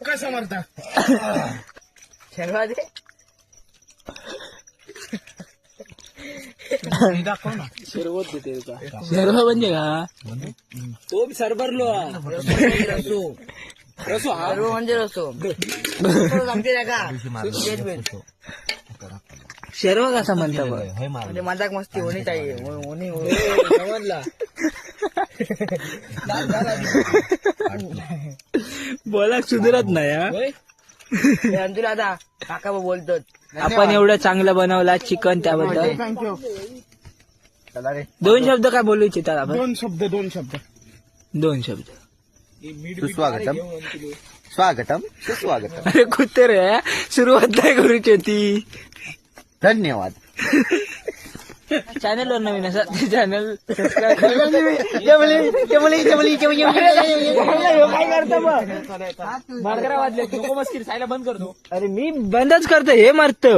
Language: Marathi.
कसं मारता शर्मा दे दाखव ना. शरबत देते का सर्व म्हणजे का तो सरभरलो रसो रसो हा सर्व म्हणजे रसो सांगते का सर्व कसा म्हणता बघ म्हणजे मजाक मस्ती होणी चाहिए होणी समजला बोला सुधरत नाही हा. तुला आता काका बोलतो आपण एवढं चांगलं बनवला चिकन त्याबद्दल थँक्यू चला रे 2 शब्द काय बोलू इच्छितात आपण 2 शब्द 2 शब्द सुस्वागतम स्वागतम सुस्वागतम. अरे कुत्ते रे सुरुवात नाही करूची होती धन्यवाद. चॅनल वर नवीन असं चॅनल काय करतो मग वाजले नको मस्ती सायला बंद करतो अरे मी बंदच करतो हे मारतो